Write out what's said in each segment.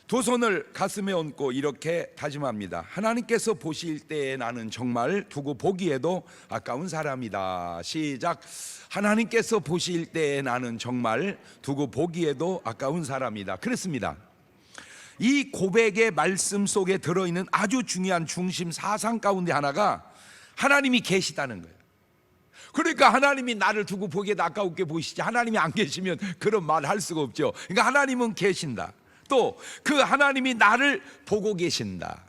두 손을 가슴에 얹고 이렇게 다짐합니다. 하나님께서 보실 때에 나는 정말 두고 보기에도 아까운 사람이다. 시작. 하나님께서 보실 때에 나는 정말 두고 보기에도 아까운 사람이다. 그렇습니다. 이 고백의 말씀 속에 들어있는 아주 중요한 중심 사상 가운데 하나가 하나님이 계시다는 거예요. 그러니까 하나님이 나를 두고 보기에도 아까우게 보이시지, 하나님이 안 계시면 그런 말 할 수가 없죠. 그러니까 하나님은 계신다. 또 그 하나님이 나를 보고 계신다.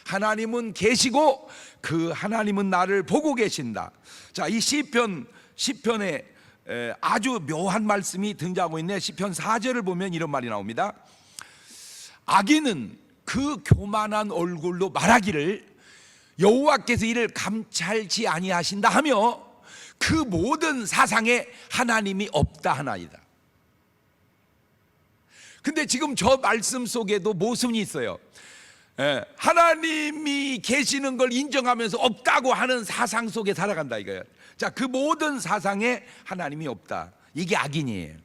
하나님은 계시고 그 하나님은 나를 보고 계신다. 자, 이 시편에 아주 묘한 말씀이 등장하고 있네. 시편 4절을 보면 이런 말이 나옵니다. 악인은 그 교만한 얼굴로 말하기를 여호와께서 이를 감찰치 아니하신다 하며 그 모든 사상에 하나님이 없다 하나이다. 근데 지금 저 말씀 속에도 모순이 있어요. 하나님이 계시는 걸 인정하면서 없다고 하는 사상 속에 살아간다 이거예요. 자, 그 모든 사상에 하나님이 없다, 이게 악인이에요.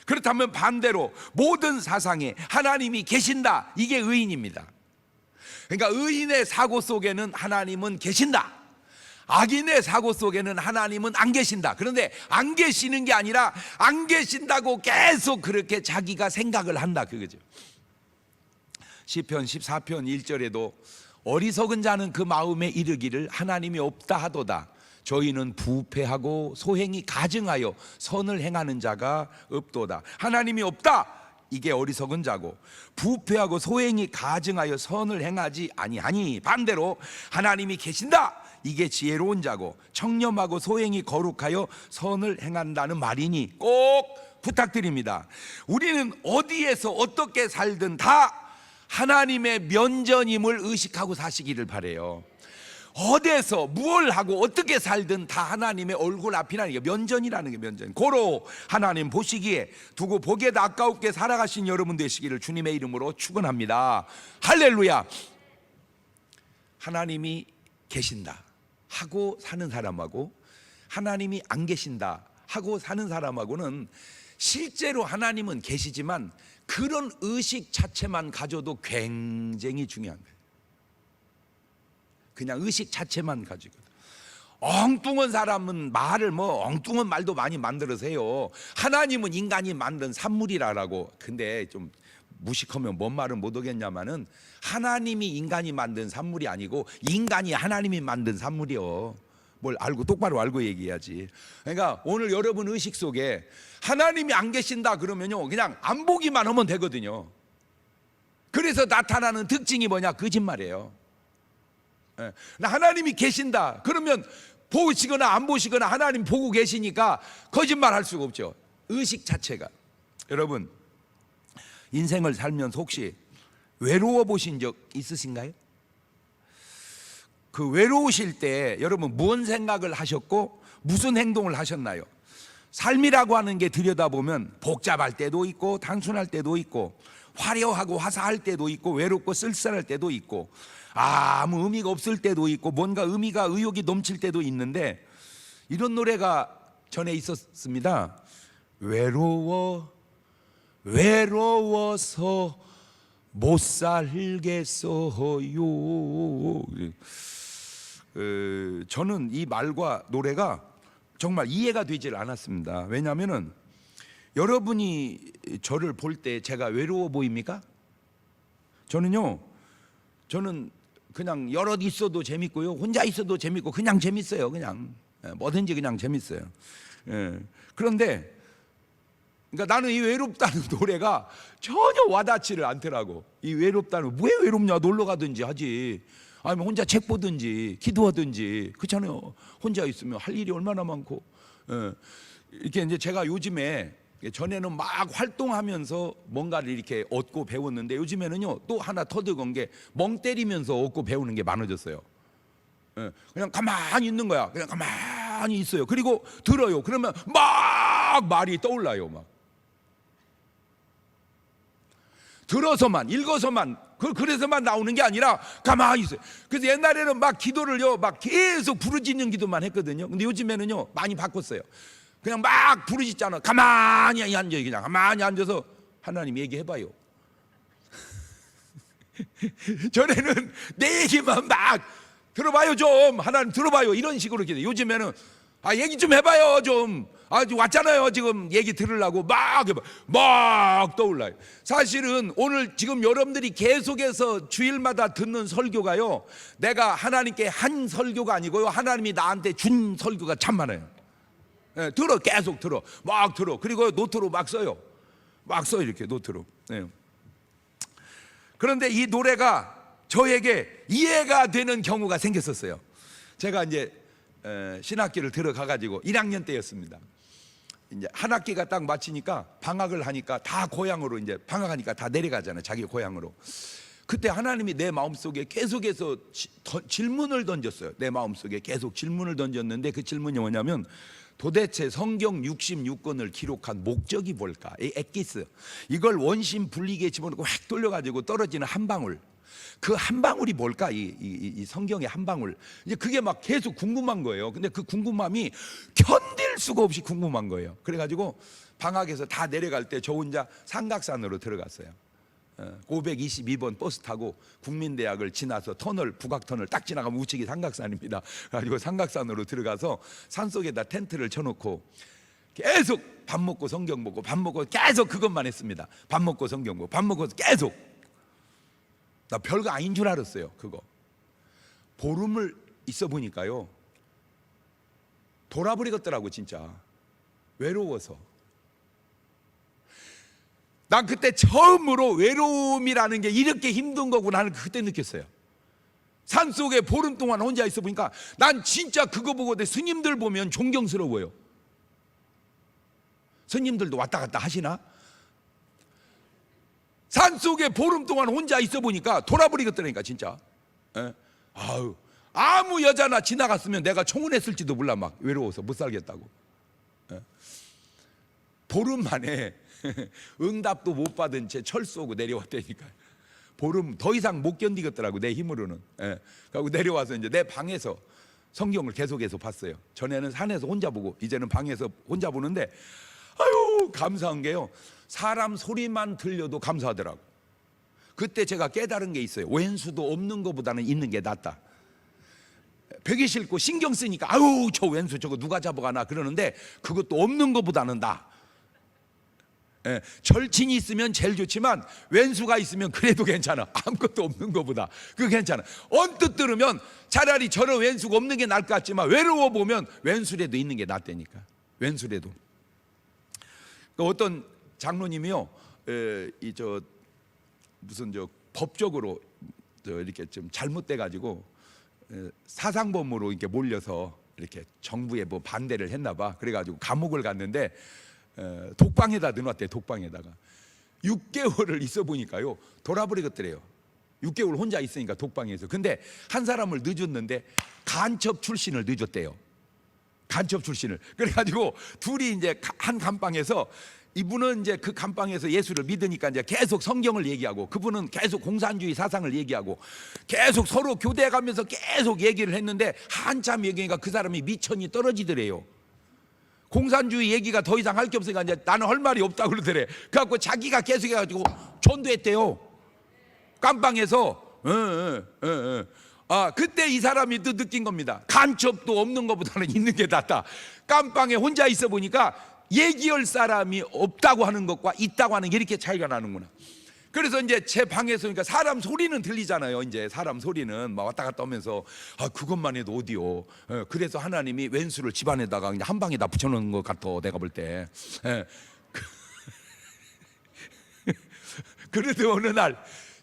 그렇다면 반대로 모든 사상에 하나님이 계신다, 이게 의인입니다. 그러니까 의인의 사고 속에는 하나님은 계신다, 악인의 사고 속에는 하나님은 안 계신다. 그런데 안 계시는 게 아니라 안 계신다고 계속 그렇게 자기가 생각을 한다 그거죠. 시편 14편 1절에도 어리석은 자는 그 마음에 이르기를 하나님이 없다 하도다. 저희는 부패하고 소행이 가증하여 선을 행하는 자가 없도다. 하나님이 없다, 이게 어리석은 자고, 부패하고 소행이 가증하여 선을 행하지 아니하니 반대로 하나님이 계신다, 이게 지혜로운 자고, 청렴하고 소행이 거룩하여 선을 행한다는 말이니 꼭 부탁드립니다. 우리는 어디에서 어떻게 살든 다 하나님의 면전임을 의식하고 사시기를 바라요. 어디에서 무엇을 하고 어떻게 살든 다 하나님의 얼굴 앞이라는 게 면전이라는 게 면전. 고로 하나님 보시기에 두고 보기에도 아까웠게 살아가신 여러분 되시기를 주님의 이름으로 축원합니다. 할렐루야. 하나님이 계신다 하고 사는 사람하고 하나님이 안 계신다 하고 사는 사람하고는 실제로 하나님은 계시지만 그런 의식 자체만 가져도 굉장히 중요한 거예요. 그냥 의식 자체만 가지고. 엉뚱한 사람은 말을 엉뚱한 말도 많이 만들어서 해요. 하나님은 인간이 만든 산물이라고. 근데 좀 무식하면 뭔 말은 못 하겠냐마는 하나님이 인간이 만든 산물이 아니고 인간이 하나님이 만든 산물이요. 뭘 알고 똑바로 알고 얘기해야지. 그러니까 오늘 여러분 의식 속에 하나님이 안 계신다 그러면요 그냥 안 보기만 하면 되거든요. 그래서 나타나는 특징이 뭐냐? 거짓말이에요. 하나님이 계신다 그러면 보시거나 안 보시거나 하나님 보고 계시니까 거짓말 할 수가 없죠. 의식 자체가. 여러분 인생을 살면서 혹시 외로워 보신 적 있으신가요? 그 외로우실 때 여러분 무슨 생각을 하셨고 무슨 행동을 하셨나요? 삶이라고 하는 게 들여다보면 복잡할 때도 있고 단순할 때도 있고 화려하고 화사할 때도 있고 외롭고 쓸쓸할 때도 있고 아무 의미가 없을 때도 있고 뭔가 의미가 의욕이 넘칠 때도 있는데 이런 노래가 전에 있었습니다. 외로워서 못 살겠어요. 저는 이 말과 노래가 정말 이해가 되질 않았습니다. 왜냐하면 여러분이 저를 볼 때 제가 외로워 보입니까? 저는 그냥 여럿 있어도 재밌고요, 혼자 있어도 재밌고 그냥 재밌어요. 그냥 뭐든지 그냥 재밌어요. 그런데 그러니까 나는 이 외롭다는 노래가 전혀 와닿지를 않더라고. 이 외롭다는, 왜 외롭냐, 놀러 가든지 하지, 아니면 혼자 책 보든지 기도하든지 그렇잖아요. 혼자 있으면 할 일이 얼마나 많고. 이렇게 이제 제가 요즘에, 전에는 막 활동하면서 뭔가를 이렇게 얻고 배웠는데 요즘에는요 또 하나 터득한 게 멍 때리면서 얻고 배우는 게 많아졌어요. 그냥 가만히 있는 거야. 그냥 가만히 있어요. 그리고 들어요. 그러면 막 말이 떠올라요. 막 들어서만, 읽어서만, 그래서만 나오는 게 아니라 가만히 있어요. 그래서 옛날에는 막 기도를요 막 계속 부르짖는 기도만 했거든요. 근데 요즘에는요 많이 바꿨어요. 그냥 막 부르짖잖아. 가만히 앉아요. 그냥 가만히 앉아서 하나님 얘기해봐요. 전에는 내 얘기만 막 들어봐요 좀, 하나님 들어봐요, 이런 식으로 기도해. 요즘에는 얘기 좀 해봐요 좀, 왔잖아요 지금 얘기 들으려고 막 떠올라요. 사실은 오늘 지금 여러분들이 계속해서 주일마다 듣는 설교가요, 내가 하나님께 한 설교가 아니고요, 하나님이 나한테 준 설교가 참 많아요. 들어, 계속 들어, 막 들어. 그리고 노트로 막 써요. 이렇게 노트로. 그런데 이 노래가 저에게 이해가 되는 경우가 생겼었어요. 제가 이제 신학기를 들어가 가지고 1학년 때였습니다. 이제 한 학기가 딱 마치니까 방학을 하니까 다 고향으로, 이제 방학하니까 다 내려가잖아요, 자기 고향으로. 그때 하나님이 내 마음속에 계속해서 질문을 던졌어요. 내 마음속에 계속 질문을 던졌는데, 그 질문이 뭐냐면, 도대체 성경 66권을 기록한 목적이 뭘까? 이 엑기스, 이걸 원심 분리기에 집어넣고 확 돌려가지고 떨어지는 한 방울, 그 한 방울이 뭘까? 이 성경의 한 방울. 이제 그게 막 계속 궁금한 거예요. 근데 그 궁금함이 견딜 수가 없이 궁금한 거예요. 그래가지고 방학에서 다 내려갈 때 저 혼자 삼각산으로 들어갔어요. 522번 버스 타고 국민대학을 지나서 터널, 북악터널 딱 지나가면 우측이 삼각산입니다. 그래가지고 삼각산으로 들어가서 산속에다 텐트를 쳐놓고 계속 밥 먹고 성경 보고, 밥 먹고 계속 그것만 했습니다. 밥 먹고 성경 보고, 밥 먹고 계속. 나 별거 아닌 줄 알았어요. 그거 보름을 있어 보니까요, 돌아버리겠더라고. 진짜 외로워서. 난 그때 처음으로 외로움이라는 게 이렇게 힘든 거구나 하는 그때 느꼈어요. 산속에 보름 동안 혼자 있어 보니까 난 진짜 그거 보고 내 스님들 보면 존경스러워요. 스님들도 왔다 갔다 하시나? 산속에 보름 동안 혼자 있어 보니까 돌아버리겠더라니까 진짜. 아무 여자나 지나갔으면 내가 청혼했을지도 몰라. 막 외로워서 못 살겠다고. 보름 만에 응답도 못 받은 채 철수하고 내려왔다니까. 보름 더 이상 못 견디겠더라고, 내 힘으로는. 그리고 내려와서 이제 내 방에서 성경을 계속해서 봤어요. 전에는 산에서 혼자 보고 이제는 방에서 혼자 보는데, 아유 감사한 게요, 사람 소리만 들려도 감사하더라고. 그때 제가 깨달은 게 있어요. 왼수도 없는 것보다는 있는 게 낫다. 벽이 싫고 신경 쓰니까 아유 저 왼수 저거 누가 잡아가나 그러는데, 그것도 없는 것보다는 나. 절친이 있으면 제일 좋지만 왼수가 있으면 그래도 괜찮아. 아무것도 없는 것보다 그거 괜찮아. 언뜻 들으면 차라리 저런 왼수가 없는 게 나을 것 같지만, 외로워 보면 왼수라도 있는 게 낫다니까. 왼수라도. 어떤 장로님이요, 무슨 법적으로 이렇게 좀 잘못돼 가지고 사상범으로 이렇게 몰려서 이렇게 정부에 뭐 반대를 했나 봐. 그래 가지고 감옥을 갔는데 독방에다 넣어놨대. 독방에다가 6개월을 있어 보니까요, 돌아버리겠더래요. 6개월 혼자 있으니까 독방에서. 근데 한 사람을 늦었는데 간첩 출신을 늦었대요. 간첩 출신을. 그래가지고 둘이 이제 한 감방에서, 이분은 이제 그 감방에서 예수를 믿으니까 이제 계속 성경을 얘기하고, 그분은 계속 공산주의 사상을 얘기하고, 계속 서로 교대해가면서 계속 얘기를 했는데, 한참 얘기하니까 그 사람이 미천이 떨어지더래요. 공산주의 얘기가 더 이상 할 게 없으니까 이제 나는 할 말이 없다고 그러더래. 그래갖고 자기가 계속 해가지고 전도했대요, 감방에서. 그때 이 사람이 또 느낀 겁니다. 간첩도 없는 것보다는 있는 게 낫다. 감방에 혼자 있어 보니까 얘기할 사람이 없다고 하는 것과 있다고 하는 게 이렇게 차이가 나는구나. 그래서 이제 제 방에서, 그러니까 사람 소리는 들리잖아요. 이제 사람 소리는 막 왔다 갔다 하면서 그것만 해도 어디요. 그래서 하나님이 왼수를 집안에다가 그냥 한 방에다 붙여놓은 것 같아, 내가 볼 때. 그래도 어느 날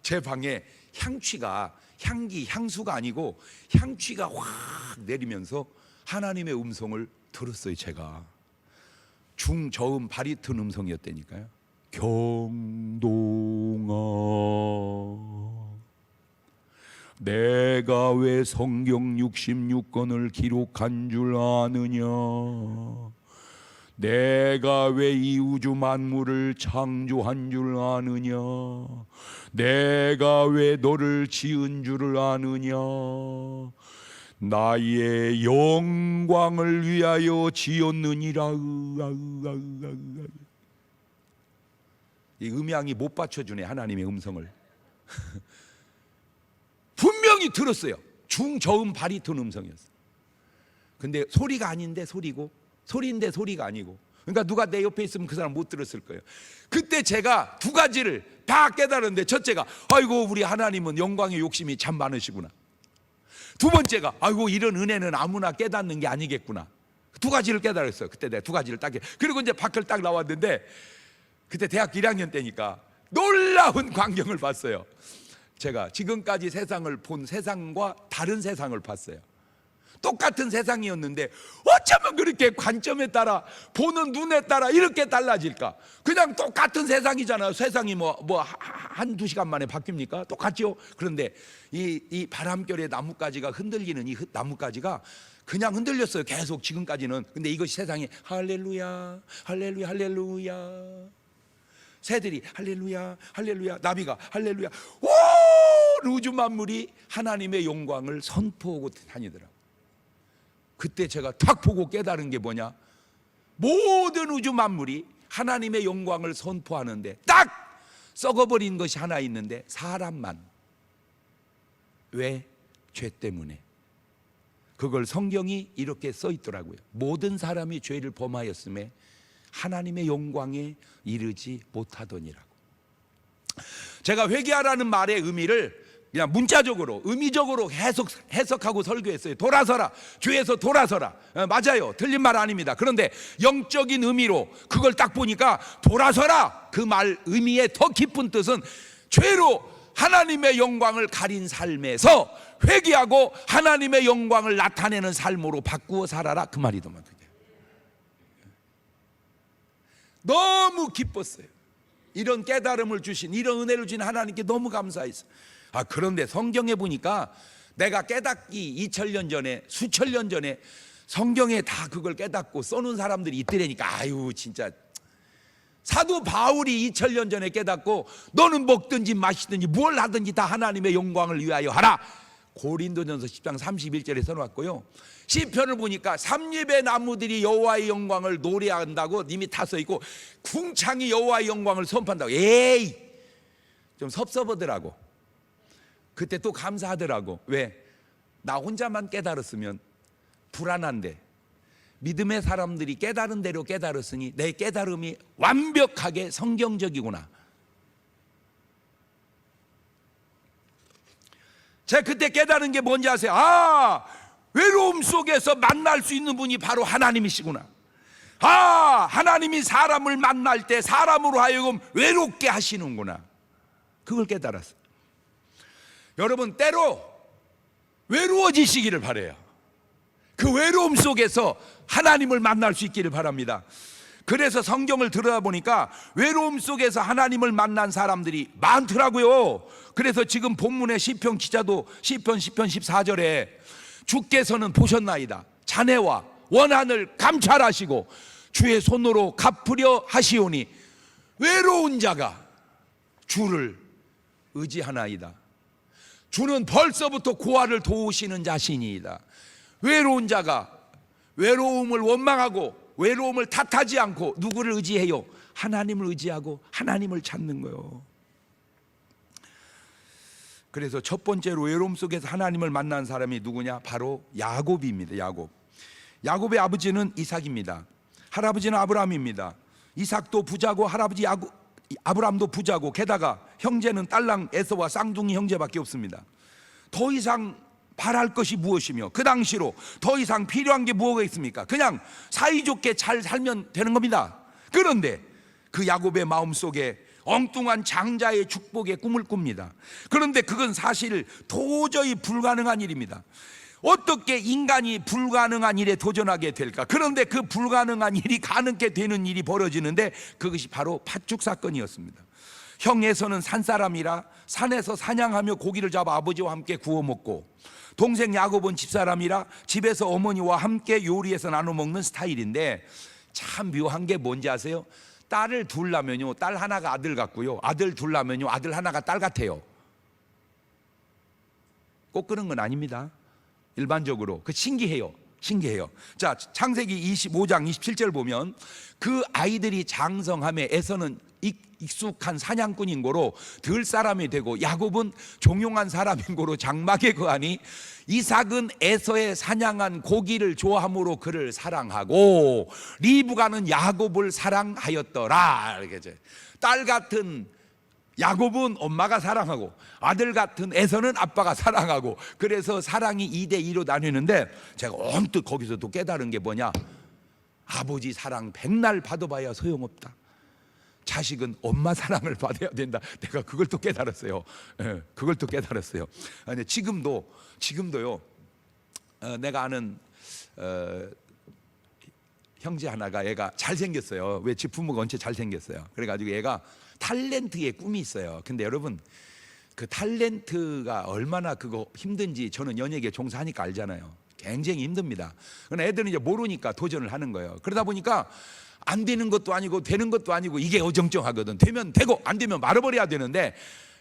제 방에 향수가 아니고 향취가 확 내리면서 하나님의 음성을 들었어요. 제가 중저음 바리톤 음성이었다니까요. 경동아, 내가 왜 성경 66권을 기록한 줄 아느냐? 내가 왜 이 우주 만물을 창조한 줄 아느냐? 내가 왜 너를 지은 줄을 아느냐? 나의 영광을 위하여 지었느니라. 이 음향이 못 받쳐주네, 하나님의 음성을. 분명히 들었어요. 중저음 바리톤 음성이었어요. 근데 소리가 아닌데 소리고, 소리인데 소리가 아니고, 그러니까 누가 내 옆에 있으면 그 사람 못 들었을 거예요. 그때 제가 두 가지를 다 깨달았는데, 첫째가 아이고 우리 하나님은 영광의 욕심이 참 많으시구나. 두 번째가 아이고 이런 은혜는 아무나 깨닫는 게 아니겠구나. 두 가지를 깨달았어요. 그때 내가 두 가지를 딱 그리고 이제 밖을 딱 나왔는데, 그때 대학교 1학년 때니까 놀라운 광경을 봤어요. 제가 지금까지 세상을 본 세상과 다른 세상을 봤어요. 똑같은 세상이었는데 어쩌면 그렇게 관점에 따라, 보는 눈에 따라 이렇게 달라질까? 그냥 똑같은 세상이잖아요. 세상이 한두 시간 만에 바뀝니까? 똑같죠? 그런데 이 바람결에 나뭇가지가 흔들리는 이 나뭇가지가 그냥 흔들렸어요. 계속 지금까지는. 근데 이것이 세상에 할렐루야 할렐루야 할렐루야, 새들이 할렐루야 할렐루야, 나비가 할렐루야, 온 우주 만물이 하나님의 영광을 선포하고 다니더라고요. 그때 제가 탁 보고 깨달은 게 뭐냐, 모든 우주 만물이 하나님의 영광을 선포하는데 딱 썩어버린 것이 하나 있는데, 사람만. 왜? 죄 때문에. 그걸 성경이 이렇게 써 있더라고요. 모든 사람이 죄를 범하였음에 하나님의 영광에 이르지 못하더니라고. 제가 회개하라는 말의 의미를 그냥 문자적으로, 의미적으로 해석하고 설교했어요. 돌아서라, 죄에서 돌아서라. 맞아요, 틀린 말 아닙니다. 그런데 영적인 의미로 그걸 딱 보니까 돌아서라, 그 말 의미의 더 깊은 뜻은 죄로 하나님의 영광을 가린 삶에서 회개하고 하나님의 영광을 나타내는 삶으로 바꾸어 살아라, 그 말이더만. 너무 기뻤어요. 이런 깨달음을 주신, 이런 은혜를 주신 하나님께 너무 감사했어요. 그런데 성경에 보니까 내가 깨닫기 2000년 전에, 수천 년 전에 성경에 다 그걸 깨닫고 써놓은 사람들이 있더라니까. 아유 진짜, 사도 바울이 2000년 전에 깨닫고 너는 먹든지 마시든지 뭘 하든지 다 하나님의 영광을 위하여 하라, 고린도전서 10장 31절에 써놨고요. 시편을 보니까 삼립의 나무들이 여호와의 영광을 노래한다고 이미 다 써있고, 궁창이 여호와의 영광을 선포한다고. 에이, 좀 섭섭하더라고. 그때 또 감사하더라고. 왜? 나 혼자만 깨달았으면 불안한데 믿음의 사람들이 깨달은 대로 깨달았으니 내 깨달음이 완벽하게 성경적이구나. 제가 그때 깨달은 게 뭔지 아세요? 외로움 속에서 만날 수 있는 분이 바로 하나님이시구나. 하나님이 사람을 만날 때 사람으로 하여금 외롭게 하시는구나. 그걸 깨달았어요. 여러분, 때로 외로워지시기를 바라요. 그 외로움 속에서 하나님을 만날 수 있기를 바랍니다. 그래서 성경을 들여다보니까 외로움 속에서 하나님을 만난 사람들이 많더라고요. 그래서 지금 본문의 시편 기자도 시편 14절에 주께서는 보셨나이다, 자네와 원한을 감찰하시고 주의 손으로 갚으려 하시오니 외로운 자가 주를 의지하나이다. 주는 벌써부터 고아를 도우시는 자신이다. 외로운 자가 외로움을 원망하고 외로움을 탓하지 않고 누구를 의지해요? 하나님을 의지하고 하나님을 찾는 거예요. 그래서 첫 번째로 외로움 속에서 하나님을 만난 사람이 누구냐? 바로 야곱입니다. 야곱의 아버지는 이삭입니다. 할아버지는 아브라함입니다. 이삭도 부자고 할아버지 아브라함도 부자고, 게다가 형제는 딸랑 에서와 쌍둥이 형제밖에 없습니다. 더 이상 바랄 것이 무엇이며 그 당시로 더 이상 필요한 게 뭐가 있습니까? 그냥 사이좋게 잘 살면 되는 겁니다. 그런데 그 야곱의 마음속에 엉뚱한 장자의 축복의 꿈을 꿉니다. 그런데 그건 사실 도저히 불가능한 일입니다. 어떻게 인간이 불가능한 일에 도전하게 될까? 그런데 그 불가능한 일이 가능하게 되는 일이 벌어지는데, 그것이 바로 팥죽 사건이었습니다. 형 에서는 산사람이라 산에서 사냥하며 고기를 잡아 아버지와 함께 구워 먹고, 동생 야곱은 집사람이라 집에서 어머니와 함께 요리해서 나눠 먹는 스타일인데, 참 묘한 게 뭔지 아세요? 딸을 둘 낳으면요, 딸 하나가 아들 같고요, 아들 둘 낳으면요, 아들 하나가 딸 같아요. 꼭 그런 건 아닙니다. 일반적으로 그 신기해요. 신기해요. 자, 창세기 25장 27절 보면 그 아이들이 장성함에 에서는 익숙한 사냥꾼인 고로 들 사람이 되고 야곱은 종용한 사람인 고로 장막에 거하니 이삭은 에서의 사냥한 고기를 좋아함으로 그를 사랑하고 리브가는 야곱을 사랑하였더라. 이렇게 딸 같은 야곱은 엄마가 사랑하고 아들 같은 에서는 아빠가 사랑하고, 그래서 사랑이 2대2로 나뉘는데 제가 언뜻 거기서 또 깨달은 게 뭐냐, 아버지 사랑 백날 받아봐야 소용없다, 자식은 엄마 사랑을 받아야 된다. 내가 그걸 또 깨달았어요. 그걸 또 깨달았어요. 아니, 지금도요. 내가 아는 형제 하나가 애가 잘생겼어요. 왜? 지 부모가 언제 잘생겼어요. 그래가지고 얘가 탤런트의 꿈이 있어요. 근데 여러분, 그 탤런트가 얼마나 그거 힘든지 저는 연예계에 종사하니까 알잖아요. 굉장히 힘듭니다. 그러나 애들은 이제 모르니까 도전을 하는 거예요. 그러다 보니까 안 되는 것도 아니고 되는 것도 아니고 이게 어정쩡하거든. 되면 되고 안 되면 말아버려야 되는데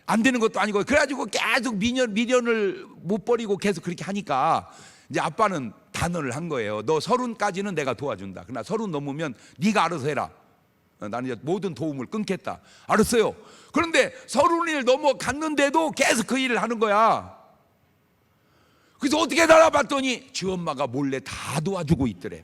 안 되는 것도 아니고, 그래가지고 계속 미련을 못 버리고 계속 그렇게 하니까 이제 아빠는 단언을 한 거예요. 너 30까지는 내가 도와준다. 그러나 30 넘으면 네가 알아서 해라. 나는 이제 모든 도움을 끊겠다. 알았어요. 그런데 30을 넘어갔는데도 계속 그 일을 하는 거야. 그래서 어떻게 알아봤더니 지 엄마가 몰래 다 도와주고 있더래.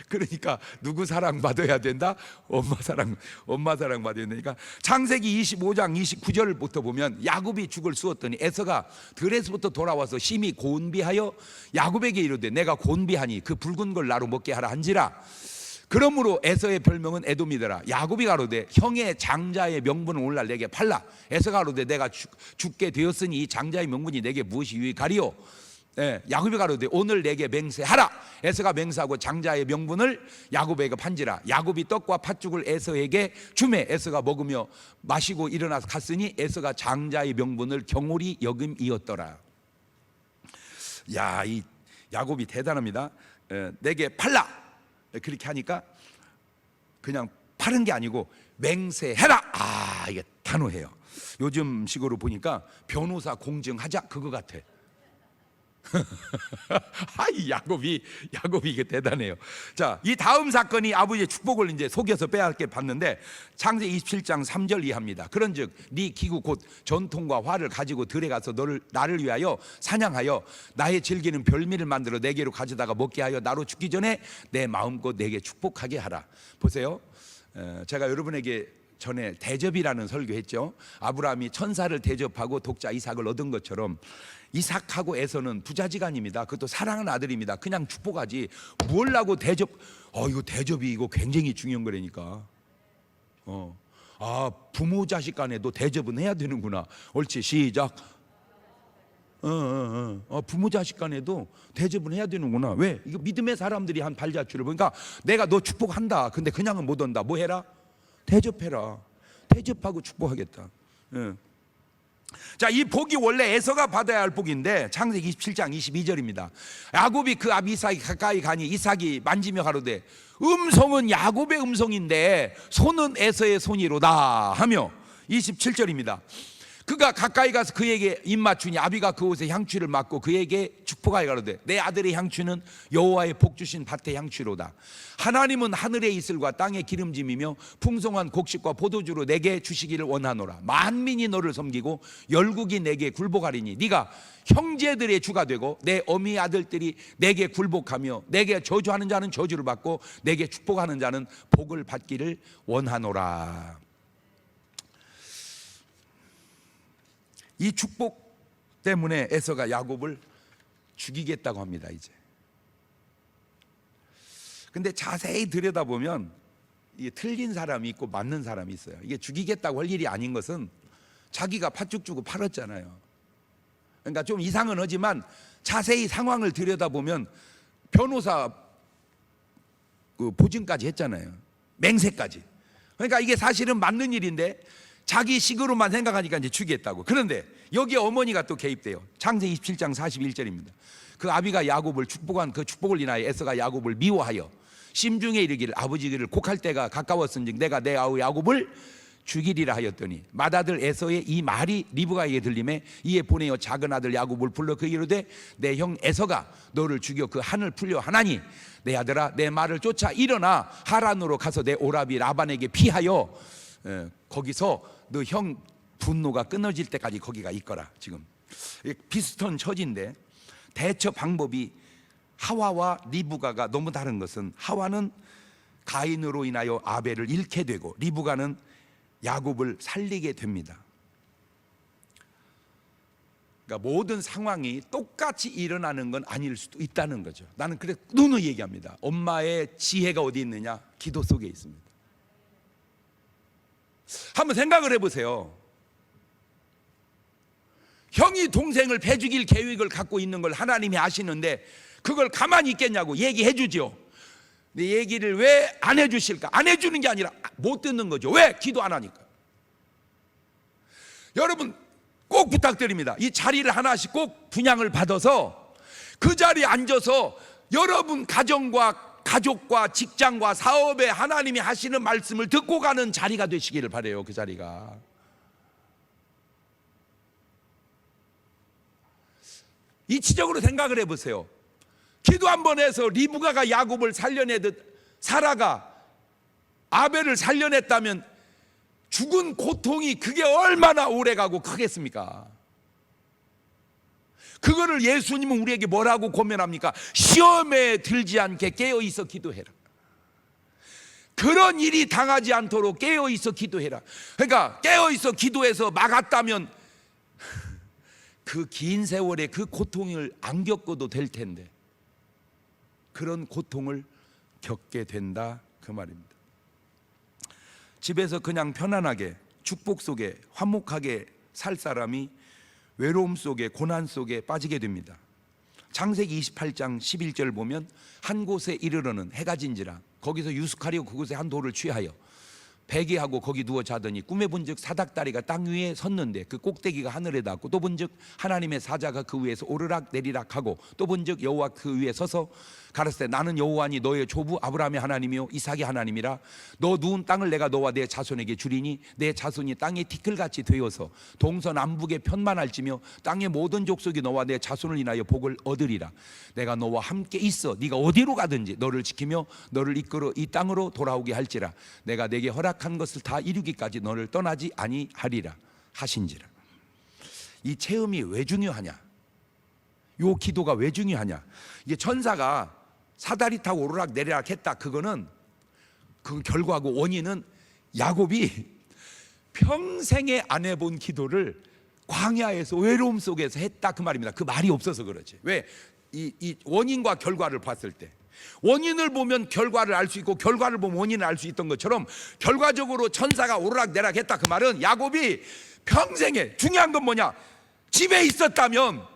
그러니까 누구 사랑 받아야 된다? 엄마 사랑 받아야 되니까. 창세기 25장 29절부터 보면 야곱이 죽을 쑤었더니 에서가 들에서부터 돌아와서 심히 곤비하여 야곱에게 이르되 내가 곤비하니 그 붉은 걸 나로 먹게 하라 한지라. 그러므로 에서의 별명은 에돔이더라. 야곱이 가로되 형의 장자의 명분은 오늘날 내게 팔라. 에서가 가로되 내가 죽게 되었으니 이 장자의 명분이 내게 무엇이 유익하리요? 야곱이 가로되 오늘 내게 맹세하라. 에서가 맹세하고 장자의 명분을 야곱에게 판지라. 야곱이 떡과 팥죽을 에서에게 주매 에서가 먹으며 마시고 일어나서 갔으니 에서가 장자의 명분을 경홀히 여김이었더라. 야, 이 야곱이 대단합니다. 내게 팔라. 그렇게 하니까 그냥 파는 게 아니고 맹세해라. 아, 이게 단호해요. 요즘 식으로 보니까 변호사 공증하자 그거 같아. 야곱이 이게 대단해요. 자, 이 다음 사건이 아버지의 축복을 이제 속여서 빼앗게 봤는데 창세기 27장 3절 이하입니다. 그런즉 네 기구 곧 전통과 활을 가지고 들에 가서 나를 위하여 사냥하여 나의 즐기는 별미를 만들어 내게로 가져다가 먹게 하여 나로 죽기 전에 내 마음껏 내게 축복하게 하라. 보세요. 제가 여러분에게 전에 대접이라는 설교했죠. 아브라함이 천사를 대접하고 독자 이삭을 얻은 것처럼 이삭하고 에서는 부자지간입니다. 그것도 사랑하는 아들입니다. 그냥 축복하지 뭘 하고 대접. 이거 대접이 이거 굉장히 중요한 거라니까. 부모 자식 간에도 대접은 해야 되는구나. 옳지, 시작. 부모 자식 간에도 대접은 해야 되는구나. 왜? 이거 믿음의 사람들이 한 발자취를 보니까 내가 너 축복한다. 근데 그냥은 못 온다. 뭐 해라? 대접해라. 대접하고 축복하겠다. 자, 이 복이 원래 에서가 받아야 할 복인데 창세기 27장 22절입니다. 야곱이 그 아비 이삭이 가까이 가니 이삭이 만지며 가로되 음성은 야곱의 음성인데 손은 에서의 손이로다 하며 27절입니다. 그가 가까이 가서 그에게 입맞추니 아비가 그 옷에 향취를 맡고 그에게 축복하여 가로되 내 아들의 향취는 여호와의 복 주신 밭의 향취로다. 하나님은 하늘의 이슬과 땅의 기름짐이며 풍성한 곡식과 포도주로 내게 주시기를 원하노라. 만민이 너를 섬기고 열국이 내게 굴복하리니 네가 형제들의 주가 되고 내 어미 아들들이 내게 굴복하며 내게 저주하는 자는 저주를 받고 내게 축복하는 자는 복을 받기를 원하노라. 이 축복 때문에 에서가 야곱을 죽이겠다고 합니다. 이제. 근데 자세히 들여다보면 이게 틀린 사람이 있고 맞는 사람이 있어요. 이게 죽이겠다고 할 일이 아닌 것은 자기가 팥죽 주고 팔았잖아요. 그러니까 좀 이상은 하지만 자세히 상황을 들여다보면 변호사 그 보증까지 했잖아요. 맹세까지. 그러니까 이게 사실은 맞는 일인데 자기 식으로만 생각하니까 이제 죽이겠다고. 그런데 여기에 어머니가 또 개입돼요. 창세기 27장 41절입니다. 그 아비가 야곱을 축복한 그 축복을 인하여 에서가 야곱을 미워하여 심중에 이르기를 아버지를 곡할 때가 가까웠은즉 내가 내 아우 야곱을 죽이리라 하였더니 맏아들 에서의 이 말이 리브가에게 들림에 이에 보내어 작은 아들 야곱을 불러 그에게 이르되 내 형 에서가 너를 죽여 그 한을 풀려 하나니 내 아들아 내 말을 쫓아 일어나 하란으로 가서 내 오라비 라반에게 피하여 거기서 너 형 분노가 끊어질 때까지 거기가 있거라. 지금 비슷한 처지인데 대처 방법이 하와와 리브가가 너무 다른 것은 하와는 가인으로 인하여 아벨을 잃게 되고 리브가는 야곱을 살리게 됩니다. 그러니까 모든 상황이 똑같이 일어나는 건 아닐 수도 있다는 거죠. 나는 그래 누누이 얘기합니다. 엄마의 지혜가 어디 있느냐? 기도 속에 있습니다. 한번 생각을 해보세요. 형이 동생을 패 죽일 계획을 갖고 있는 걸 하나님이 아시는데 그걸 가만히 있겠냐고 얘기해 주죠. 근데 얘기를 왜 안 해주실까? 안 해주는 게 아니라 못 듣는 거죠. 왜? 기도 안 하니까. 여러분 꼭 부탁드립니다. 이 자리를 하나씩 꼭 분양을 받아서 그 자리에 앉아서 여러분 가정과 가족과 직장과 사업에 하나님이 하시는 말씀을 듣고 가는 자리가 되시기를 바라요. 그 자리가. 이치적으로 생각을 해보세요. 기도 한 번 해서 리브가가 야곱을 살려내듯 사라가 아벨을 살려냈다면 죽은 고통이 그게 얼마나 오래가고 크겠습니까? 그거를 예수님은 우리에게 뭐라고 고면합니까? 시험에 들지 않게 깨어있어 기도해라. 그런 일이 당하지 않도록 깨어있어 기도해라. 그러니까 깨어있어 기도해서 막았다면 그 긴 세월에 그 고통을 안 겪어도 될 텐데 그런 고통을 겪게 된다 그 말입니다. 집에서 그냥 편안하게 축복 속에 화목하게 살 사람이 외로움 속에 고난 속에 빠지게 됩니다. 창세기 28장 11절 보면 한 곳에 이르러는 해가 진지라 거기서 유숙하려 그곳에 한 돌을 취하여 베개하고 거기 누워 자더니 꿈에 본즉 사닥다리가 땅 위에 섰는데 그 꼭대기가 하늘에 닿고 또 본즉 하나님의 사자가 그 위에서 오르락 내리락 하고 또 본즉 여호와 그 위에 서서 가라사대 나는 여호와니 너의 조부 아브라함의 하나님이요 이삭의 하나님이라 너 누운 땅을 내가 너와 내 자손에게 주리니 내 자손이 땅의 티끌같이 되어서 동서남북에 편만할지며 땅의 모든 족속이 너와 내 자손을 인하여 복을 얻으리라. 내가 너와 함께 있어 네가 어디로 가든지 너를 지키며 너를 이끌어 이 땅으로 돌아오게 할지라. 내가 내게 허락한 것을 다 이루기까지 너를 떠나지 아니하리라 하신지라. 이 체험이 왜 중요하냐? 요 기도가 왜 중요하냐? 이게 천사가 사다리 타고 오르락 내리락 했다. 그거는 그 결과고 원인은 야곱이 평생에 안 해본 기도를 광야에서 외로움 속에서 했다 그 말입니다. 그 말이 없어서 그렇지. 왜? 이 원인과 결과를 봤을 때 원인을 보면 결과를 알 수 있고 결과를 보면 원인을 알 수 있던 것처럼 결과적으로 천사가 오르락 내리락 했다 그 말은 야곱이 평생에 중요한 건 뭐냐? 집에 있었다면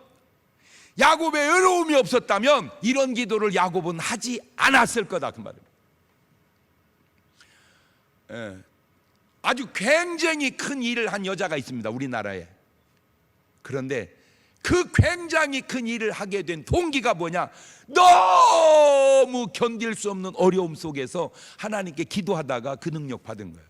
야곱의 외로움이 없었다면 이런 기도를 야곱은 하지 않았을 거다 그 말입니다. 아주 굉장히 큰 일을 한 여자가 있습니다 우리나라에. 그런데 그 굉장히 큰 일을 하게 된 동기가 뭐냐? 너무 견딜 수 없는 어려움 속에서 하나님께 기도하다가 그 능력 받은 거예요.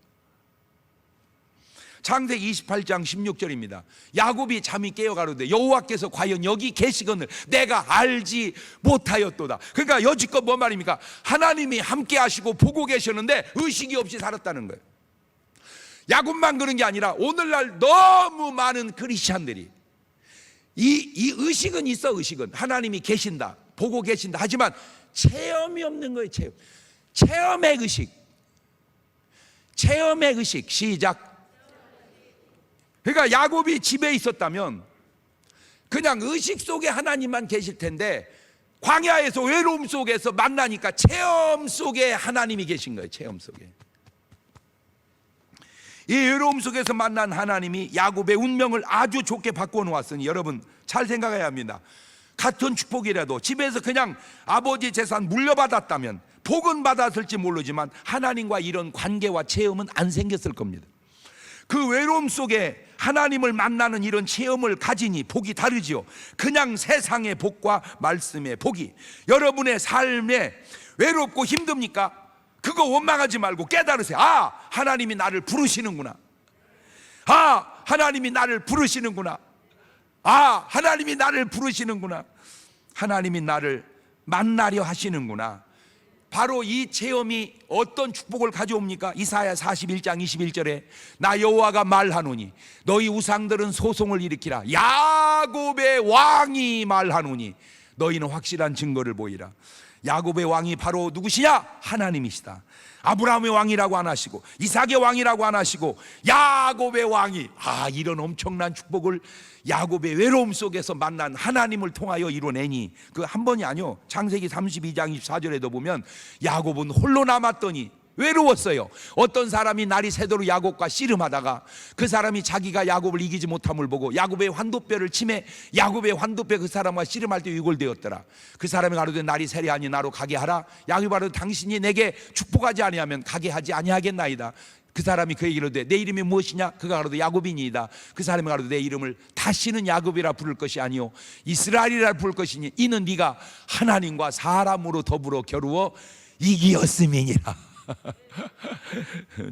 창세기 28장 16절입니다. 야곱이 잠이 깨어 가로되 여호와께서 과연 여기 계시거늘 내가 알지 못하였도다. 그러니까 여지껏 뭔 말입니까? 하나님이 함께 하시고 보고 계셨는데 의식이 없이 살았다는 거예요. 야곱만 그런 게 아니라 오늘날 너무 많은 크리스찬들이 이 의식은 있어. 의식은 하나님이 계신다 보고 계신다 하지만 체험이 없는 거예요. 체험의 의식. 체험의 의식. 시작. 그러니까 야곱이 집에 있었다면 그냥 의식 속에 하나님만 계실 텐데 광야에서 외로움 속에서 만나니까 체험 속에 하나님이 계신 거예요. 체험 속에. 이 외로움 속에서 만난 하나님이 야곱의 운명을 아주 좋게 바꿔 놓았으니 여러분 잘 생각해야 합니다. 같은 축복이라도 집에서 그냥 아버지 재산 물려받았다면 복은 받았을지 모르지만 하나님과 이런 관계와 체험은 안 생겼을 겁니다. 그 외로움 속에 하나님을 만나는 이런 체험을 가지니 복이 다르지요. 그냥 세상의 복과 말씀의 복이. 여러분의 삶에 외롭고 힘듭니까? 그거 원망하지 말고 깨달으세요. 아, 하나님이 나를 부르시는구나. 아, 하나님이 나를 부르시는구나. 아, 하나님이 나를 부르시는구나. 하나님이 나를 만나려 하시는구나. 바로 이 체험이 어떤 축복을 가져옵니까? 이사야 41장 21절에 나 여호와가 말하노니 너희 우상들은 소송을 일으키라. 야곱의 왕이 말하노니 너희는 확실한 증거를 보이라. 야곱의 왕이 바로 누구시냐? 하나님이시다. 아브라함의 왕이라고 안 하시고 이삭의 왕이라고 안 하시고 야곱의 왕이, 이런 엄청난 축복을 야곱의 외로움 속에서 만난 하나님을 통하여 이뤄내니, 그 한 번이 아니요, 창세기 32장 24절에도 보면 야곱은 홀로 남았더니 외로웠어요. 어떤 사람이 날이 새도록 야곱과 씨름하다가 그 사람이 자기가 야곱을 이기지 못함을 보고 야곱의 환도뼈를 치매 야곱의 환도뼈 그 사람과 씨름할 때 위골되었더라. 그 사람이 가로되 날이 새려하니 나로 가게 하라. 야곱이 가로되 당신이 내게 축복하지 아니하면 가게 하지 아니하겠나이다. 그 사람이 그에게 이르되 내 이름이 무엇이냐? 그가 가로되 야곱이니이다. 그 사람이 가로되 내 이름을 다시는 야곱이라 부를 것이 아니요 이스라엘이라 부를 것이니 이는 네가 하나님과 사람으로 더불어 겨루어 이기었음이니라.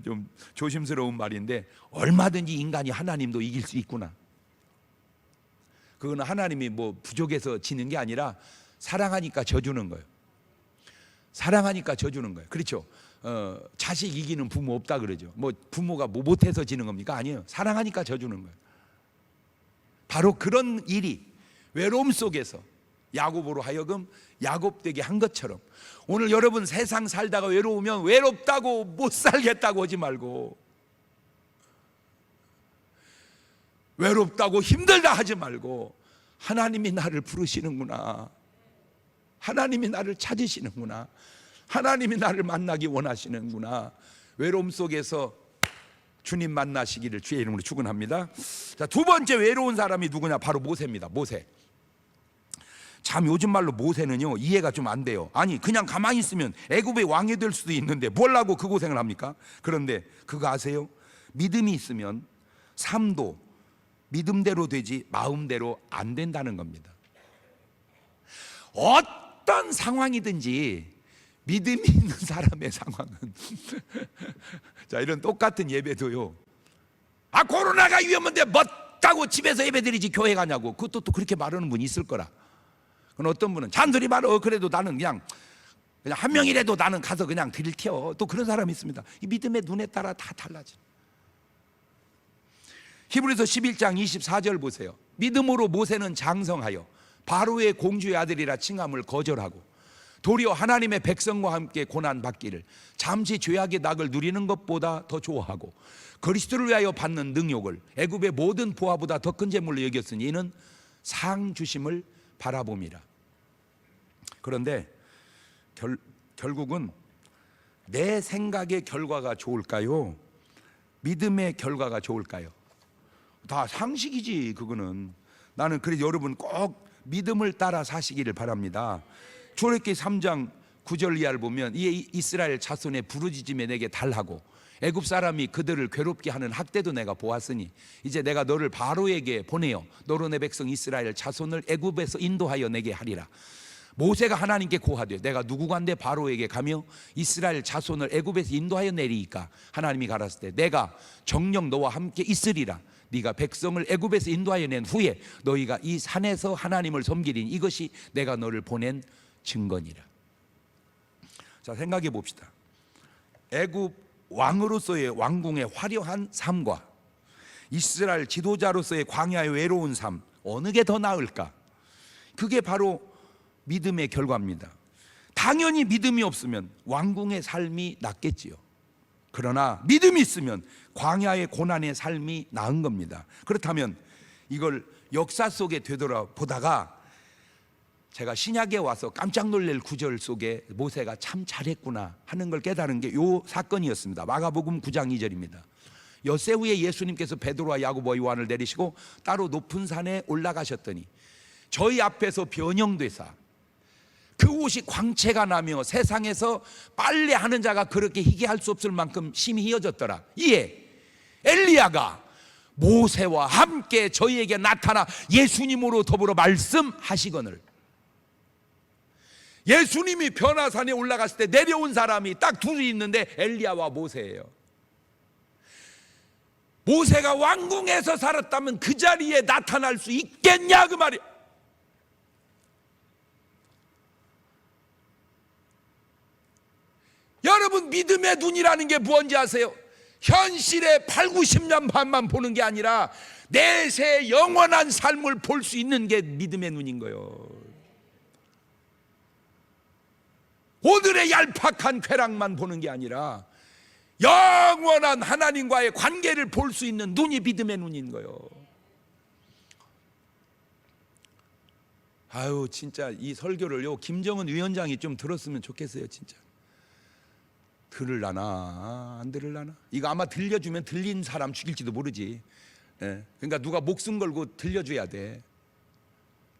좀 조심스러운 말인데 얼마든지 인간이 하나님도 이길 수 있구나. 그거는 하나님이 뭐 부족해서 지는 게 아니라 사랑하니까 져주는 거예요. 사랑하니까 져주는 거예요. 그렇죠? 자식 이기는 부모 없다 그러죠. 뭐 부모가 뭐 못해서 지는 겁니까? 아니에요. 사랑하니까 져주는 거예요. 바로 그런 일이 외로움 속에서 야곱으로 하여금 야곱되게 한 것처럼 오늘 여러분 세상 살다가 외로우면 외롭다고 못 살겠다고 하지 말고, 외롭다고 힘들다 하지 말고, 하나님이 나를 부르시는구나, 하나님이 나를 찾으시는구나, 하나님이 나를 만나기 원하시는구나. 외로움 속에서 주님 만나시기를 주의 이름으로 축원합니다. 자, 두 번째 외로운 사람이 누구냐? 바로 모세입니다. 모세. 참 요즘 말로 모세는요 이해가 좀 안 돼요. 아니 그냥 가만히 있으면 애굽의 왕이 될 수도 있는데 뭘 하고 그 고생을 합니까? 그런데 그거 아세요? 믿음이 있으면 삶도 믿음대로 되지 마음대로 안 된다는 겁니다. 어떤 상황이든지 믿음이 있는 사람의 상황은 자, 이런 똑같은 예배도요, 코로나가 위험한데 멋다고 집에서 예배드리지 교회 가냐고, 그것도 또 그렇게 말하는 분이 있을 거라. 그건 어떤 분은 잔소리 말어, 그래도 나는 그냥 한 명이라도 나는 가서 그냥 들켜, 또 그런 사람이 있습니다. 이 믿음의 눈에 따라 다 달라져. 히브리서 11장 24절 보세요. 믿음으로 모세는 장성하여 바로의 공주의 아들이라 칭함을 거절하고 도리어 하나님의 백성과 함께 고난받기를 잠시 죄악의 낙을 누리는 것보다 더 좋아하고 그리스도를 위하여 받는 능욕을 애굽의 모든 보화보다 더 큰 재물로 여겼으니 이는 상 주심을 바라봄이라. 그런데 결국은 내 생각의 결과가 좋을까요? 믿음의 결과가 좋을까요? 다 상식이지 그거는. 나는 그래서 여러분 꼭 믿음을 따라 사시기를 바랍니다. 출애굽기 3장 9절 이하를 보면 이 이스라엘 자손의 부르짖음에 내게 달하고 애굽 사람이 그들을 괴롭게 하는 학대도 내가 보았으니 이제 내가 너를 바로에게 보내어 너로 내 백성 이스라엘 자손을 애굽에서 인도하여 내게 하리라. 모세가 하나님께 고하되 내가 누구간데 바로에게 가며 이스라엘 자손을 애굽에서 인도하여 내리이까. 하나님이 가라사대 때 내가 정녕 너와 함께 있으리라. 네가 백성을 애굽에서 인도하여 낸 후에 너희가 이 산에서 하나님을 섬기리니 이것이 내가 너를 보낸 증거니라. 자, 생각해 봅시다. 애굽 왕으로서의 왕궁의 화려한 삶과 이스라엘 지도자로서의 광야의 외로운 삶, 어느 게 더 나을까? 그게 바로 믿음의 결과입니다. 당연히 믿음이 없으면 왕궁의 삶이 낫겠지요. 그러나 믿음이 있으면 광야의 고난의 삶이 나은 겁니다. 그렇다면 이걸 역사 속에 되돌아보다가 제가 신약에 와서 깜짝 놀랄 구절 속에 모세가 참 잘했구나 하는 걸 깨달은 게 이 사건이었습니다. 마가복음 9장 2절입니다. 엿새 후에 예수님께서 베드로와 야고보와 요한을 내리시고 따로 높은 산에 올라가셨더니 저희 앞에서 변형되사 그 옷이 광채가 나며 세상에서 빨래하는 자가 그렇게 희귀할 수 없을 만큼 심히 휘어졌더라. 이에 엘리야가 모세와 함께 저희에게 나타나 예수님으로 더불어 말씀하시거늘. 예수님이 변화산에 올라갔을 때 내려온 사람이 딱 둘이 있는데 엘리야와 모세예요. 모세가 왕궁에서 살았다면 그 자리에 나타날 수 있겠냐 그 말이야. 여러분, 믿음의 눈이라는 게 뭔지 아세요? 현실의 8, 90년 반만 보는 게 아니라 내세 영원한 삶을 볼 수 있는 게 믿음의 눈인 거예요. 오늘의 얄팍한 쾌락만 보는 게 아니라 영원한 하나님과의 관계를 볼 수 있는 눈이 믿음의 눈인 거예요. 아유, 진짜 이 설교를요 김정은 위원장이 좀 들었으면 좋겠어요. 진짜 들을라나 안 들을라나? 이거 아마 들려주면 들린 사람 죽일지도 모르지. 그러니까 누가 목숨 걸고 들려줘야 돼.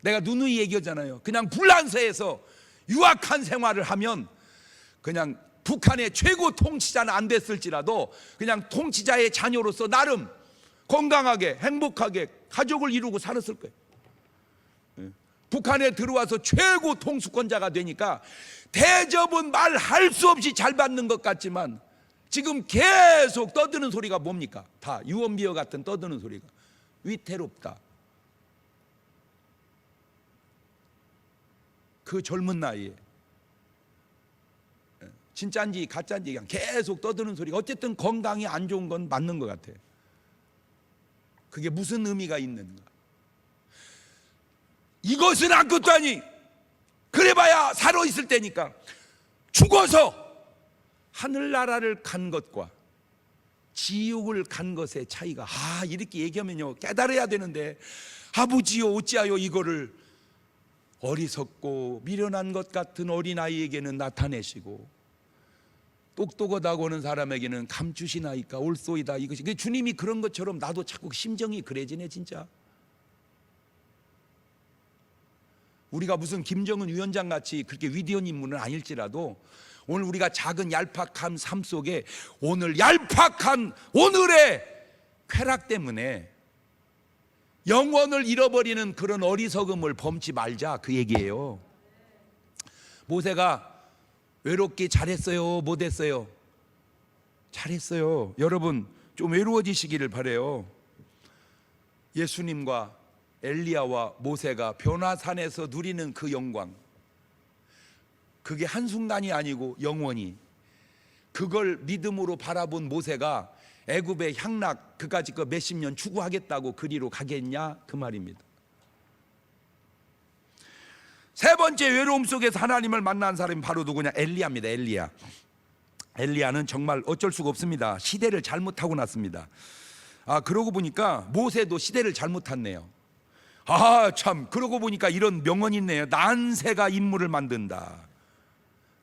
내가 누누이 얘기하잖아요. 그냥 불란서에서 유학한 생활을 하면 그냥 북한의 최고 통치자는 안 됐을지라도 그냥 통치자의 자녀로서 나름 건강하게 행복하게 가족을 이루고 살았을 거예요. 북한에 들어와서 최고 통수권자가 되니까 대접은 말할 수 없이 잘 받는 것 같지만 지금 계속 떠드는 소리가 뭡니까? 다 유언비어 같은 떠드는 소리가 위태롭다. 그 젊은 나이에 진짜인지 가짜인지 그냥 계속 떠드는 소리가 어쨌든 건강이 안 좋은 건 맞는 것 같아요. 그게 무슨 의미가 있는가? 이것은 아무것도 아니. 그래봐야 살아있을 때니까. 죽어서 하늘나라를 간 것과 지옥을 간 것의 차이가 이렇게 얘기하면요 깨달아야 되는데 아버지요 어찌하여 이거를 어리석고 미련한 것 같은 어린아이에게는 나타내시고 똑똑하다고 하는 사람에게는 감추시나이까 옳소이다. 이것이 주님이 그런 것처럼 나도 자꾸 심정이 그래지네 진짜. 우리가 무슨 김정은 위원장 같이 그렇게 위대한 인물은 아닐지라도 오늘 우리가 작은 얄팍한 삶 속에 오늘 얄팍한 오늘의 쾌락 때문에 영원을 잃어버리는 그런 어리석음을 범치 말자 그 얘기예요. 모세가 외롭게 잘했어요 못했어요? 잘했어요. 여러분 좀 외로워지시기를 바라요. 예수님과 엘리야와 모세가 변화산에서 누리는 그 영광, 그게 한순간이 아니고 영원히, 그걸 믿음으로 바라본 모세가 애굽의 향락 그까짓 거 몇십 년 추구하겠다고 그리로 가겠냐 그 말입니다. 세 번째 외로움 속에서 하나님을 만난 사람이 바로 누구냐? 엘리야입니다. 엘리야는 정말 어쩔 수가 없습니다. 시대를 잘못 타고 났습니다. 그러고 보니까 모세도 시대를 잘못 탔네요. 참 그러고 보니까 이런 명언이 있네요. 난세가 인물을 만든다.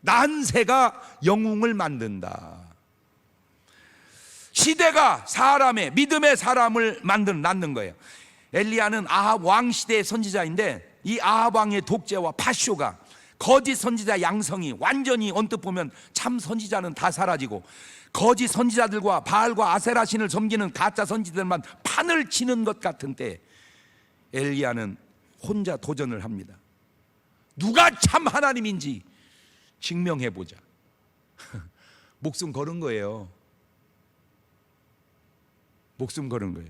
난세가 영웅을 만든다. 시대가 사람의 믿음의 사람을 낳는 거예요. 엘리야는 아합 왕 시대의 선지자인데 이 아합 왕의 독재와 파쇼가 거짓 선지자 양성이 완전히 언뜻 보면 참 선지자는 다 사라지고 거짓 선지자들과 바알과 아세라 신을 섬기는 가짜 선지자들만 판을 치는 것 같은 때 엘리야는 혼자 도전을 합니다. 누가 참 하나님인지 증명해보자. 목숨 걸은 거예요. 목숨 걸은 거예요.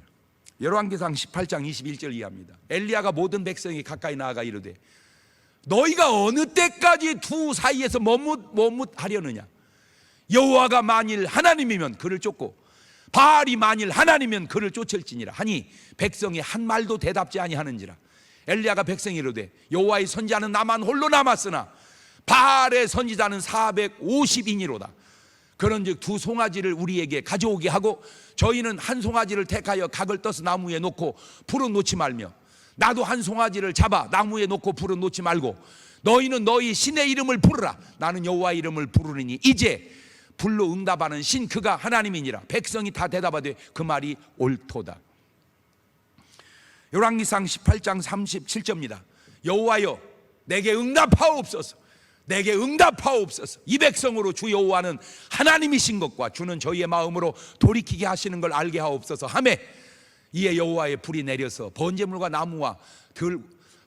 열왕기상 18장 21절 이하입니다. 엘리야가 모든 백성이 가까이 나아가 이르되 너희가 어느 때까지 두 사이에서 머뭇하려느냐? 여호와가 만일 하나님이면 그를 쫓고 바알이 만일 하나님이면 그를 쫓을지니라 하니 백성이 한 말도 대답지 아니하는지라. 엘리야가 백성이 이르되 여호와의 선지자는 나만 홀로 남았으나 바알의 선지자는 450인이로다. 그런즉 두 송아지를 우리에게 가져오게 하고 저희는 한 송아지를 택하여 각을 떠서 나무에 놓고 불은 놓지 말며 나도 한 송아지를 잡아 나무에 놓고 불은 놓지 말고 너희는 너희 신의 이름을 부르라. 나는 여호와의 이름을 부르리니 이제 불로 응답하는 신 그가 하나님이니라. 백성이 다 대답하되 그 말이 옳도다. 열왕기상 18장 37절입니다. 여호와여 내게 응답하옵소서. 내게 응답하옵소서. 이 백성으로 주 여호와는 하나님이신 것과 주는 저희의 마음으로 돌이키게 하시는 걸 알게 하옵소서 하매 이에 여호와의 불이 내려서 번제물과 나무와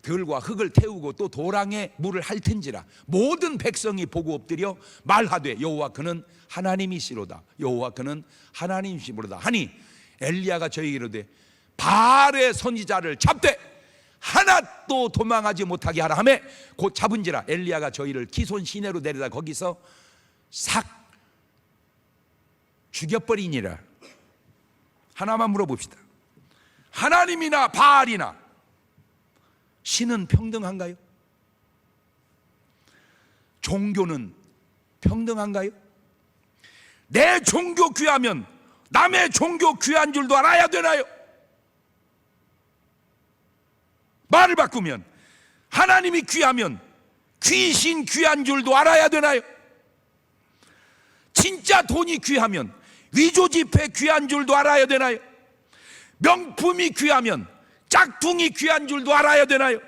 들과 흙을 태우고 또 도랑에 물을 핥은지라. 모든 백성이 보고 엎드려 말하되 여호와 그는 하나님이시로다. 여호와 그는 하나님이시로다 하니 엘리야가 저에게 이르되 바알의 선지자를 잡되 하나도 도망하지 못하게 하라 하매 곧 잡은지라. 엘리야가 저희를 기손 시내로 데려다 거기서 싹 죽여버리니라. 하나만 물어봅시다. 하나님이나 바알이나 신은 평등한가요? 종교는 평등한가요? 내 종교 귀하면 남의 종교 귀한 줄도 알아야 되나요? 말을 바꾸면 하나님이 귀하면 귀신 귀한 줄도 알아야 되나요? 진짜 돈이 귀하면 위조지폐 귀한 줄도 알아야 되나요? 명품이 귀하면 짝퉁이 귀한 줄도 알아야 되나요?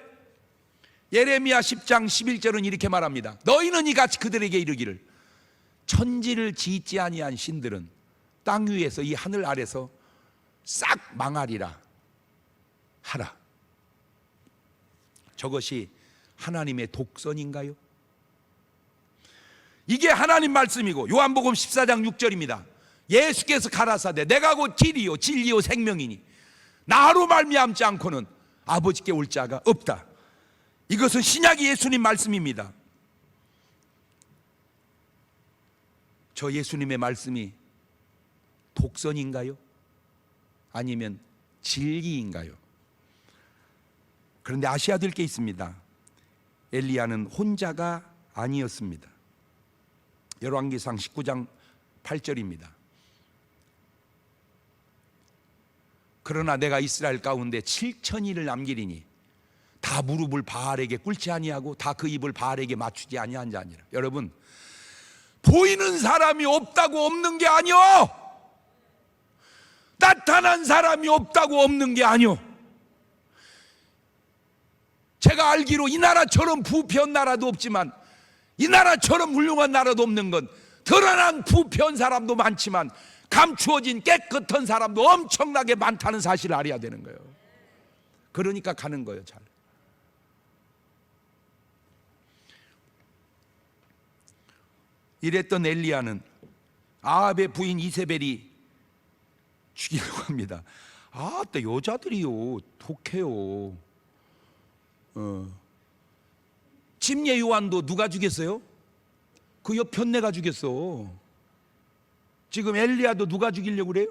예레미야 10장 11절은 이렇게 말합니다. 너희는 이같이 그들에게 이르기를 천지를 짓지 아니한 신들은 땅 위에서 이 하늘 아래서 싹 망하리라 하라. 저것이 하나님의 독선인가요? 이게 하나님 말씀이고 요한복음 14장 6절입니다. 예수께서 가라사대 내가 곧 길이요 진리요 생명이니 나로 말미암지 않고는 아버지께 올 자가 없다. 이것은 신약의 예수님 말씀입니다. 저 예수님의 말씀이 독선인가요? 아니면 진리인가요? 그런데 아셔야 될 게 있습니다. 엘리야는 혼자가 아니었습니다. 열왕기상 19장 8절입니다. 그러나 내가 이스라엘 가운데 7천인을 남기리니 다 무릎을 바알에게 꿇지 아니하고 다 그 입을 바알에게 맞추지 아니한 자니라. 여러분, 보이는 사람이 없다고 없는 게 아니요, 나타난 사람이 없다고 없는 게 아니요. 제가 알기로 이 나라처럼 부패한 나라도 없지만 이 나라처럼 훌륭한 나라도 없는 건 드러난 부패한 사람도 많지만 감추어진 깨끗한 사람도 엄청나게 많다는 사실을 알아야 되는 거예요. 그러니까 가는 거예요. 잘. 이랬던 엘리야는 아합의 부인 이세벨이 죽이려고 합니다. 또 여자들이요 독해요. 침례 요한도 누가 죽였어요? 그 여편네가 죽였어. 지금 엘리야도 누가 죽이려고 그래요?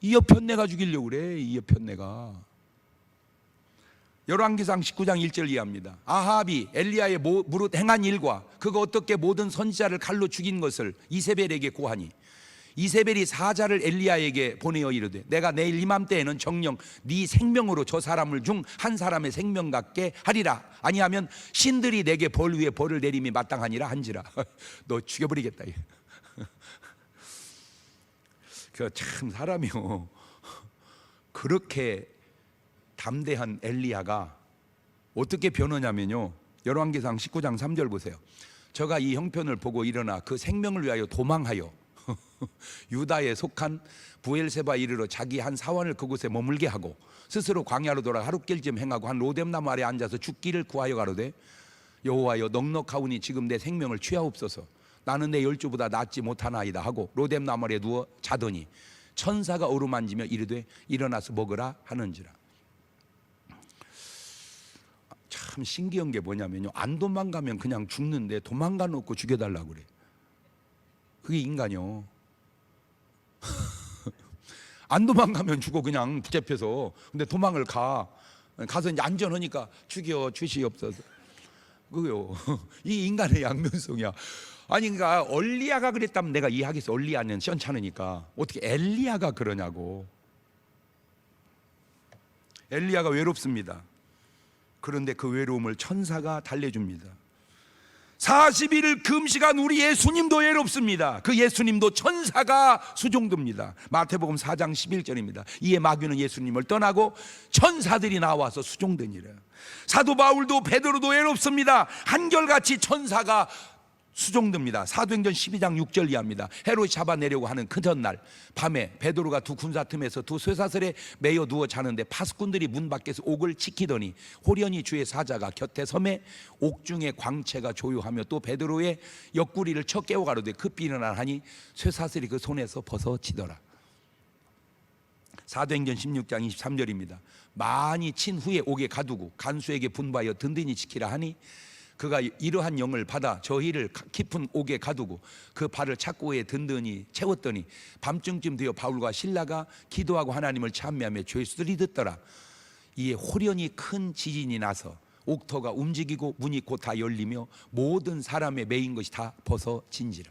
이 여편네가 죽이려고 그래. 이 여편네가. 열왕기상 19장 1절 이해합니다. 아합이 엘리야의 무릇 행한 일과 그가 어떻게 모든 선지자를 칼로 죽인 것을 이세벨에게 고하니 이세벨이 사자를 엘리야에게 보내어 이르되 내가 내일 이맘때에는 정녕 네 생명으로 저 사람을 중 한 사람의 생명 같게 하리라. 아니하면 신들이 내게 벌 위에 벌을 내림이 마땅하니라 한지라. 너 죽여버리겠다. 그 참 사람이요, 그렇게 담대한 엘리야가 어떻게 변하냐면요, 열왕기상 19장 3절 보세요. 저가 이 형편을 보고 일어나 그 생명을 위하여 도망하여 유다에 속한 부엘세바 이르러 자기 한 사원을 그곳에 머물게 하고 스스로 광야로 돌아 하룻길쯤 행하고 한 로뎀나무 아래 앉아서 죽기를 구하여 가로되 여호와여 넉넉하오니 지금 내 생명을 취하옵소서. 나는 내 열주보다 낫지 못하나이다 하고 로뎀나무 아래 누워 자더니 천사가 어루만지며 이르되 일어나서 먹으라 하는지라. 참 신기한 게 뭐냐면요, 안 도망가면 그냥 죽는데 도망가 놓고 죽여달라고 그래. 그게 인간이요. 안 도망가면 죽어 그냥 붙잡혀서. 근데 도망을 가서 이제 안전하니까 죽여 주시옵소서. 그거요. 이 인간의 양면성이야. 아니 그러니까 엘리야가 그랬다면 내가 이해하겠어. 엘리야는 시원찮으니까. 어떻게 엘리야가 그러냐고. 엘리야가 외롭습니다. 그런데 그 외로움을 천사가 달래줍니다. 40일을 금식한 우리 예수님도 외롭습니다. 그 예수님도 천사가 수종듭니다. 마태복음 4장 11절입니다. 이에 마귀는 예수님을 떠나고 천사들이 나와서 수종드니라. 사도 바울도 베드로도 외롭습니다. 한결같이 천사가 수종듭니다. 사도행전 12장 6절 이하입니다. 헤롯이 잡아내려고 하는 그 전날 밤에 베드로가 두 군사 틈에서 두 쇠사슬에 매여 누워 자는데 파수꾼들이 문 밖에서 옥을 지키더니 호련히 주의 사자가 곁에 섬에 옥중에 광채가 조요하며 또 베드로의 옆구리를 쳐 깨워 가로되 급히 일어나하니 쇠사슬이 그 손에서 벗어지더라. 사도행전 16장 23절입니다. 많이 친 후에 옥에 가두고 간수에게 분부하여 든든히 지키라 하니 그가 이러한 영을 받아 저희를 깊은 옥에 가두고 그 발을 착고에 든든히 채웠더니 밤중쯤 되어 바울과 실라가 기도하고 하나님을 찬미하며 죄수들이 듣더라. 이에 호련히 큰 지진이 나서 옥터가 움직이고 문이 곧 다 열리며 모든 사람의 매인 것이 다 벗어진지라.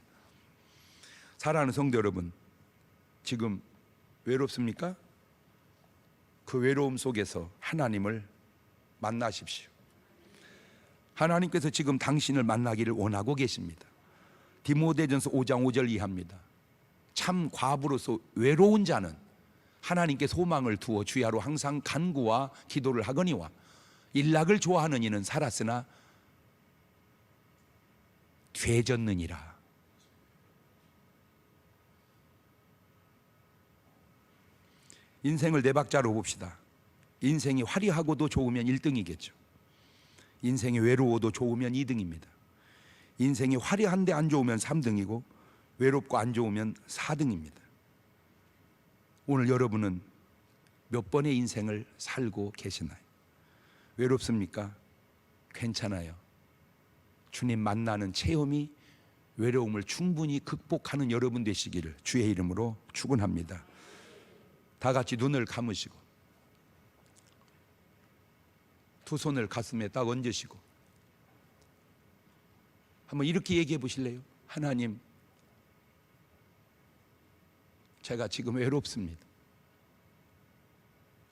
사랑하는 성도 여러분, 지금 외롭습니까? 그 외로움 속에서 하나님을 만나십시오. 하나님께서 지금 당신을 만나기를 원하고 계십니다. 디모데전서 5장 5절 이하입니다. 참 과부로서 외로운 자는 하나님께 소망을 두어 주야로 항상 간구와 기도를 하거니와 일락을 좋아하는 이는 살았으나 되졌느니라. 인생을 네 박자로 봅시다. 인생이 화려하고도 좋으면 1등이겠죠. 인생이 외로워도 좋으면 2등입니다. 인생이 화려한데 안 좋으면 3등이고 외롭고 안 좋으면 4등입니다. 오늘 여러분은 몇 번의 인생을 살고 계시나요? 외롭습니까? 괜찮아요. 주님 만나는 체험이 외로움을 충분히 극복하는 여러분 되시기를 주의 이름으로 축원합니다. 다 같이 눈을 감으시고 두 손을 가슴에 딱 얹으시고 한번 이렇게 얘기해 보실래요? 하나님, 제가 지금 외롭습니다.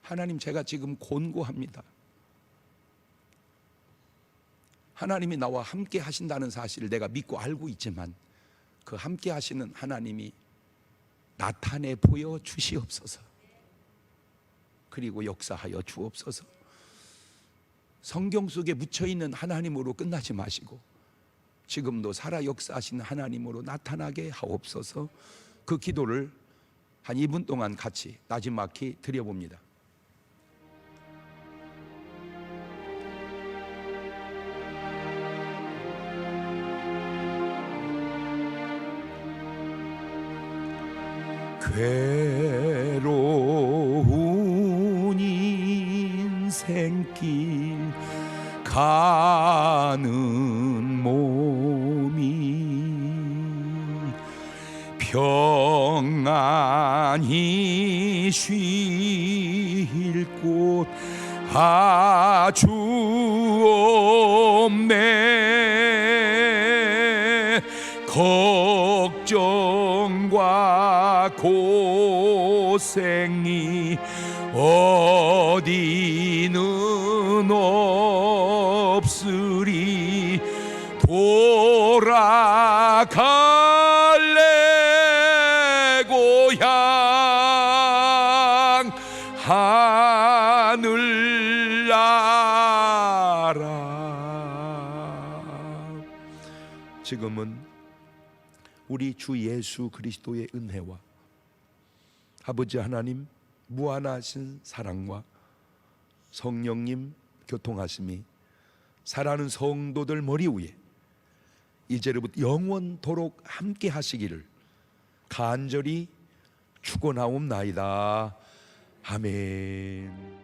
하나님, 제가 지금 곤고합니다. 하나님이 나와 함께 하신다는 사실을 내가 믿고 알고 있지만 그 함께 하시는 하나님이 나타내 보여 주시옵소서. 그리고 역사하여 주옵소서. 성경 속에 묻혀있는 하나님으로 끝나지 마시고 지금도 살아 역사하시는 하나님으로 나타나게 하옵소서. 그 기도를 한 2분 동안 같이 나지막히 드려봅니다. 괴로운 인생길 가는 몸이 평안히 쉴 곳 아주 없네. 걱정과 고생이 어디는 없으리. 돌아갈래 고향 하늘나라. 지금은 우리 주 예수 그리스도의 은혜와 아버지 하나님 무한하신 사랑과 성령님 교통하심이 사랑하는 성도들 머리 위에 이제로부터 영원토록 함께 하시기를 간절히 축원하옵나이다. 아멘.